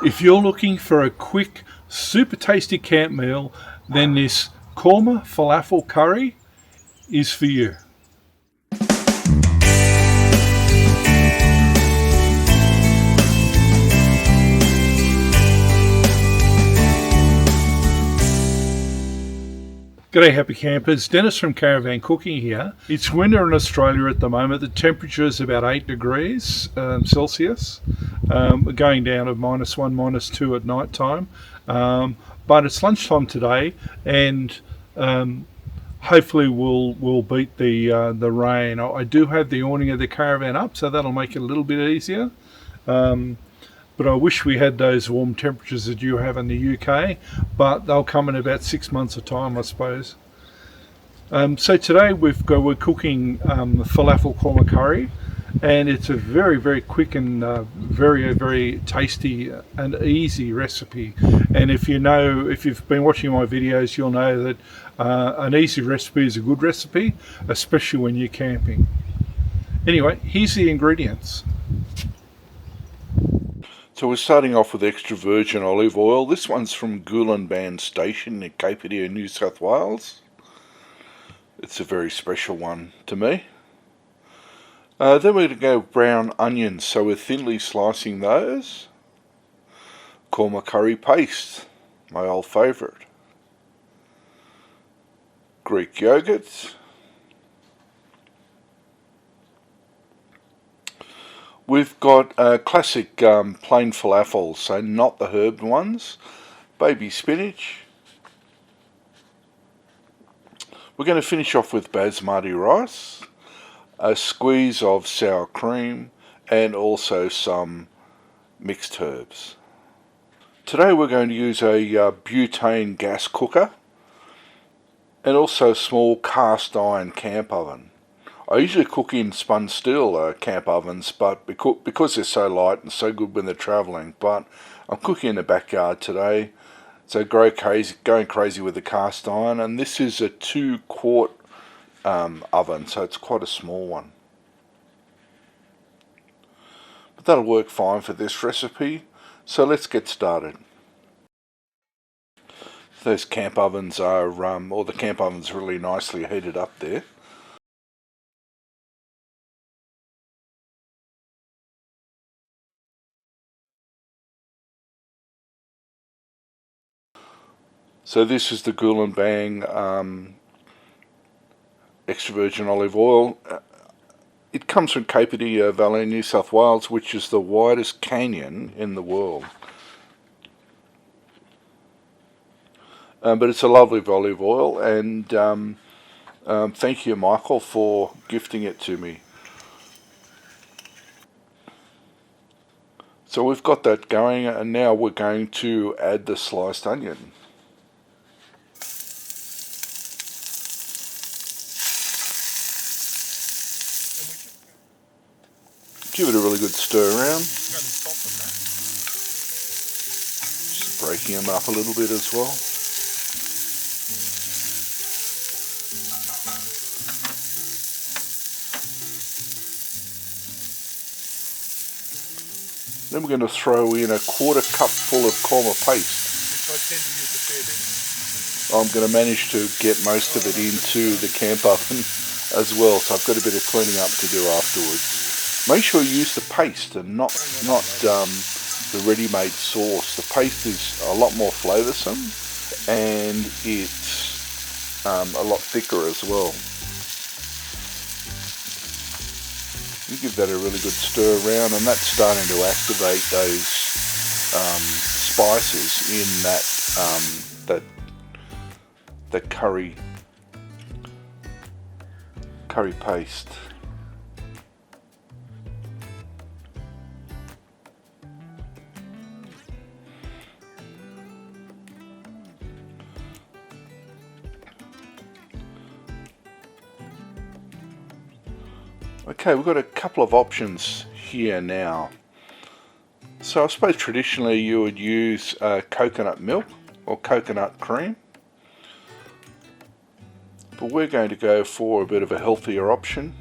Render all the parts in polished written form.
If you're looking for a quick, super tasty camp meal, then this Korma Falafel Curry is for you. G'day happy campers, Dennis from Caravan Cooking here. It's winter in Australia at the moment. The temperature is about 8 degrees Celsius, going down to -1, -2 at night time. But it's lunchtime today, and hopefully we'll beat the rain. I do have the awning of the caravan up, so that'll make it a little bit easier. But I wish we had those warm temperatures that you have in the UK, but they'll come in about 6 months of time, I suppose. So today we're cooking Falafel Korma Curry, and it's a very, very quick and very, very tasty and easy recipe. And if you've been watching my videos, you'll know that an easy recipe is a good recipe, especially when you're camping. Anyway, here's the ingredients. So we're starting off with extra virgin olive oil. This one's from Caravan Station in Campfire, New South Wales. It's a very special one to me. Then we're going to go brown onions, so we're thinly slicing those. Korma curry paste, my old favourite. Greek yogurt. We've got classic plain falafels, so not the herb ones. Baby spinach. We're going to finish off with basmati rice, a squeeze of sour cream, and also some mixed herbs. Today we're going to use a butane gas cooker and also a small cast iron camp oven. I usually cook in spun steel camp ovens, but because they're so light and so good when they're travelling, but I'm cooking in the backyard today, so going crazy with the cast iron, and this is a 2-quart oven, so it's quite a small one. But that'll work fine for this recipe, so let's get started. Those camp ovens are, or the camp oven's really nicely heated up there. So this is the Caravan extra virgin olive oil. It comes from Campfire Valley, New South Wales, which is the widest canyon in the world. But it's a lovely olive oil, and thank you, Michael, for gifting it to me. So we've got that going, and now we're going to add the sliced onion. Give it a really good stir around. Just breaking them up a little bit as well. Then we're going to throw in a 1/4 cup full of korma paste. Which I tend to use a fair bit. I'm going to manage to get most of it into the camp oven as well, so I've got a bit of cleaning up to do afterwards. Make sure you use the paste and not the ready-made sauce. The paste is a lot more flavoursome, and it's a lot thicker as well. You give that a really good stir around, and that's starting to activate those spices in that curry paste. Okay, we've got a couple of options here now. So I suppose traditionally you would use coconut milk or coconut cream, but we're going to go for a bit of a healthier option,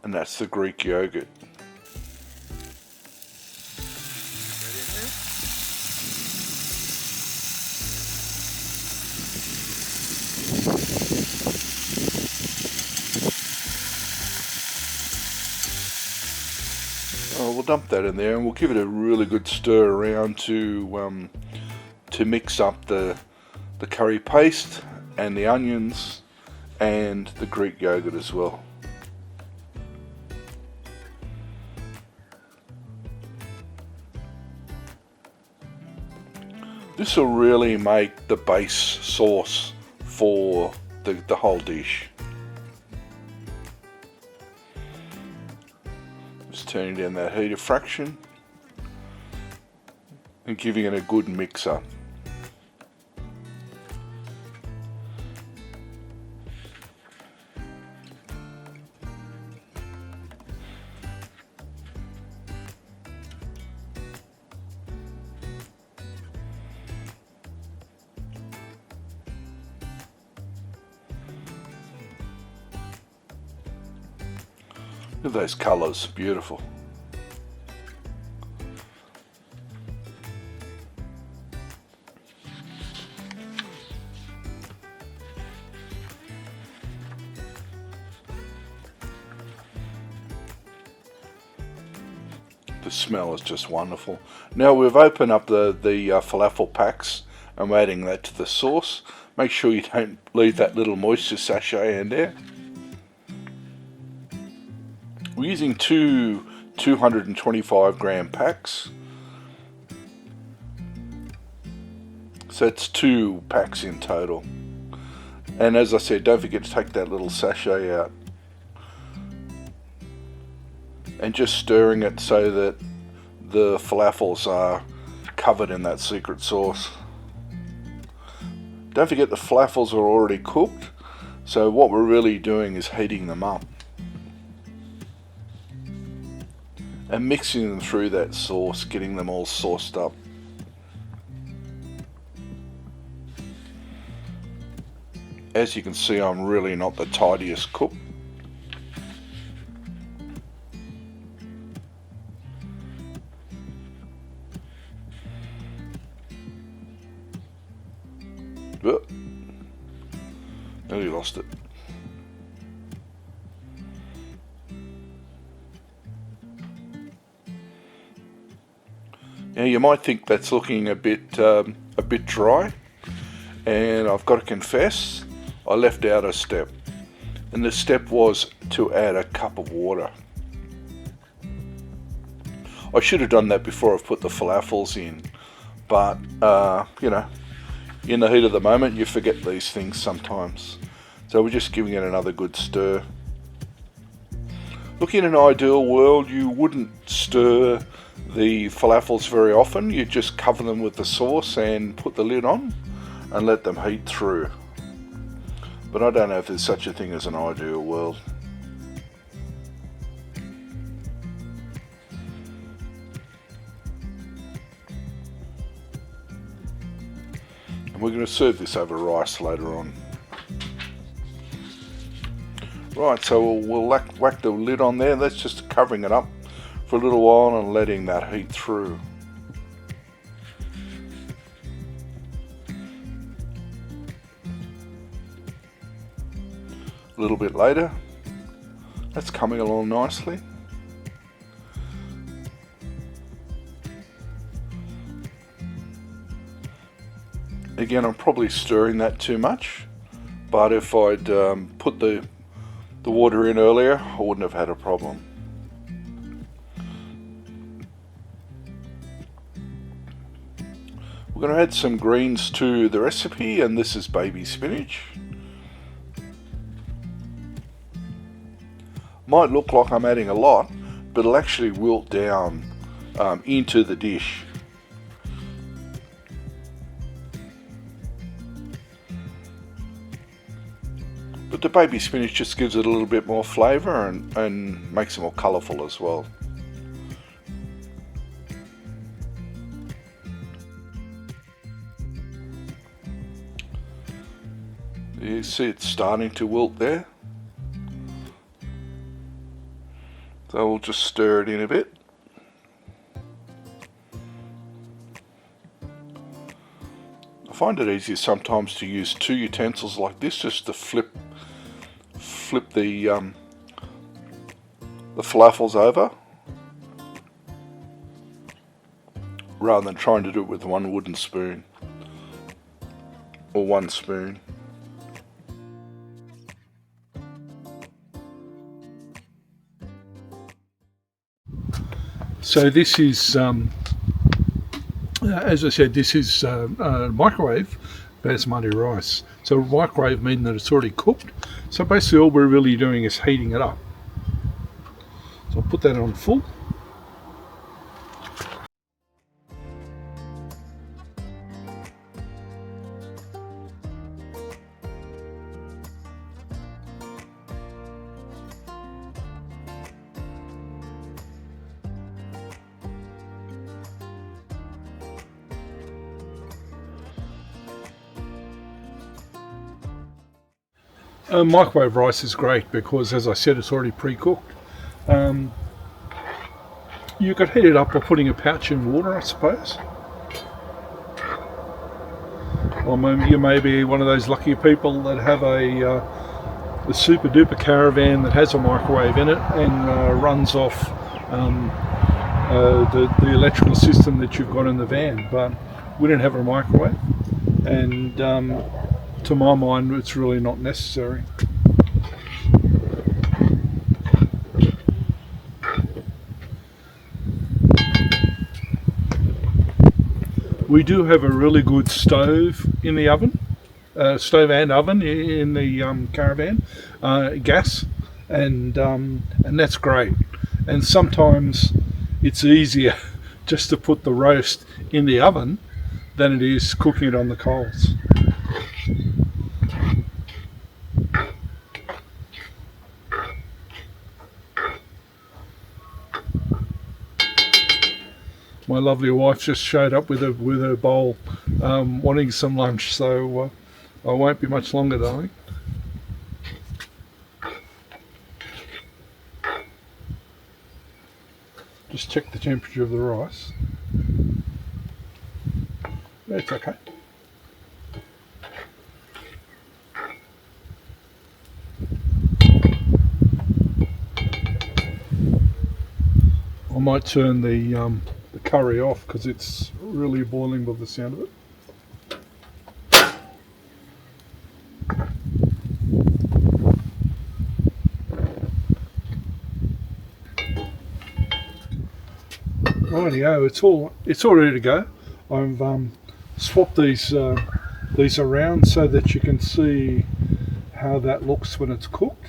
and that's the Greek yogurt. We'll dump that in there, and we'll give it a really good stir around to mix up the curry paste and the onions and the Greek yogurt as well. This will really make the base sauce for the whole dish. Just turning down that heat a fraction and giving it a good mix up. Look at those colours, beautiful. The smell is just wonderful. Now we've opened up the falafel packs and we're adding that to the sauce. Make sure you don't leave that little moisture sachet in there. We're using two 225 gram packs. So it's 2 packs in total. And as I said, don't forget to take that little sachet out. And just stirring it so that the falafels are covered in that secret sauce. Don't forget the falafels are already cooked, so what we're really doing is heating them up and mixing them through that sauce, getting them all sauced up. As you can see, I'm really not the tidiest cook. Oh, nearly lost it. Now you might think that's looking a bit dry, and I've got to confess, I left out a step, and the step was to add a cup of water. I should have done that before I've put the falafels in, but you know, in the heat of the moment you forget these things sometimes. So we're just giving it another good stir. Look, in an ideal world you wouldn't stir the falafels very often. You just cover them with the sauce and put the lid on and let them heat through. But I don't know if there's such a thing as an ideal world. And we're going to serve this over rice later on. Right, so we'll whack the lid on there. That's just covering it up for a little while and letting that heat through. A little bit later, that's coming along nicely. Again, I'm probably stirring that too much, but if I'd put the water in earlier, I wouldn't have had a problem. We're going to add some greens to the recipe, and this is baby spinach. Might look like I'm adding a lot, but it'll actually wilt down into the dish. But the baby spinach just gives it a little bit more flavour and makes it more colourful as well. You see it's starting to wilt there. So we'll just stir it in a bit. I find it easier sometimes to use 2 utensils like this just to flip the falafels over, rather than trying to do it with one wooden spoon or one spoon. So this is, as I said, this is microwave basmati rice. So microwave meaning that it's already cooked. So basically all we're really doing is heating it up. So I'll put that on full. Microwave rice is great because, as I said, it's already pre-cooked. You could heat it up by putting a pouch in water, I suppose. Or maybe you may be one of those lucky people that have a super duper caravan that has a microwave in it and runs off the electrical system that you've got in the van. But we don't have a microwave, and to my mind, it's really not necessary. We do have a really good stove in the oven, stove and oven in the caravan, gas, and that's great. And sometimes it's easier just to put the roast in the oven than it is cooking it on the coals. My lovely wife just showed up with her bowl, wanting some lunch, so I won't be much longer, darling. Just check the temperature of the rice. It's okay. I might turn the curry off because it's really boiling by the sound of it. Rightio, it's all ready to go. I've swapped these around so that you can see how that looks when it's cooked.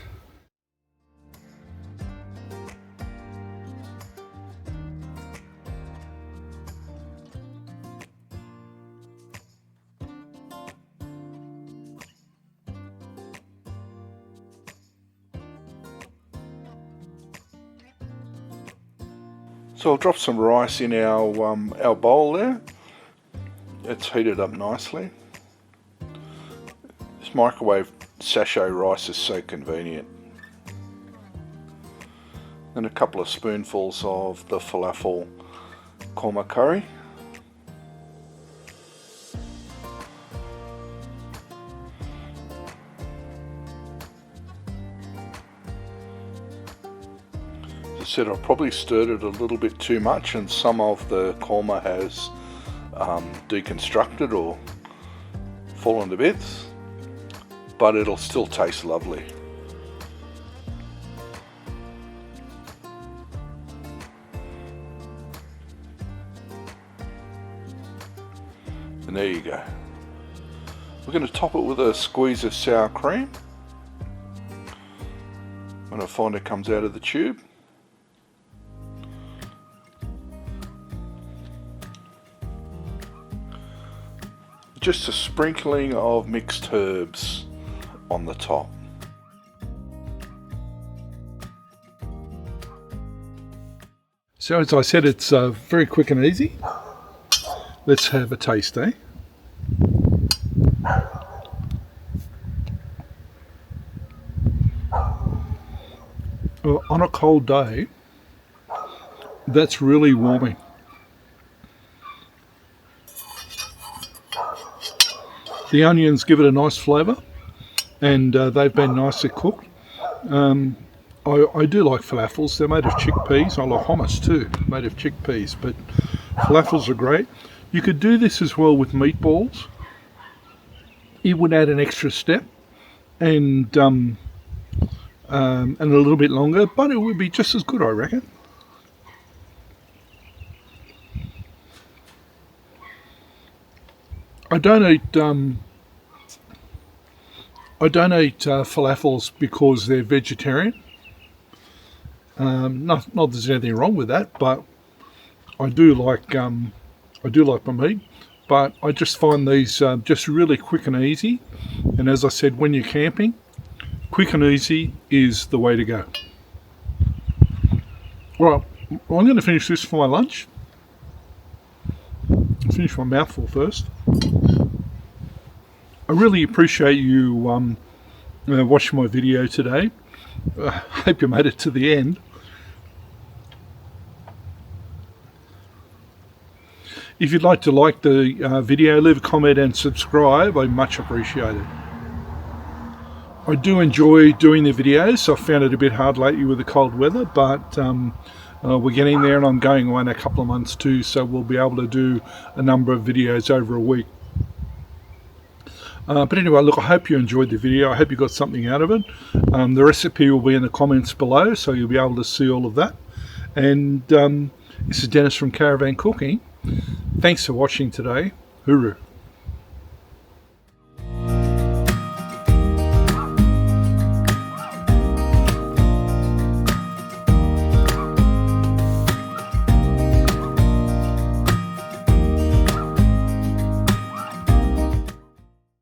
So I'll drop some rice in our bowl there. It's heated up nicely. This microwave sachet rice is so convenient. Then a couple of spoonfuls of the Falafel Korma Curry. Said I've probably stirred it a little bit too much and some of the korma has deconstructed or fallen to bits, but it'll still taste lovely. And there you go. We're going to top it with a squeeze of sour cream when I find it comes out of the tube. Just a sprinkling of mixed herbs on the top. So as I said, it's very quick and easy. Let's have a taste, eh? Well, on a cold day, that's really warming. The onions give it a nice flavour, and they've been nicely cooked. I do like falafels. They're made of chickpeas. I like hummus too, made of chickpeas, but Falafels are great. You could do this as well with meatballs. It would add an extra step and a little bit longer, but it would be just as good, I reckon. I don't eat falafels because they're vegetarian. Not that there's anything wrong with that, but I do like my meat. But I just find these just really quick and easy. And as I said, when you're camping, quick and easy is the way to go. Right, I'm going to finish this for my lunch. Finish my mouthful first. I really appreciate you watching my video today. I hope you made it to the end. If you'd like to like the video, leave a comment and subscribe. I much appreciate it. I do enjoy doing the videos. I've found it a bit hard lately with the cold weather, but we're getting there, and I'm going away in a couple of months too, so we'll be able to do a number of videos over a week. But anyway, look, I hope you enjoyed the video. I hope you got something out of it. The recipe will be in the comments below, so you'll be able to see all of that. And this is Dennis from Caravan Cooking. Thanks for watching today. Hooroo.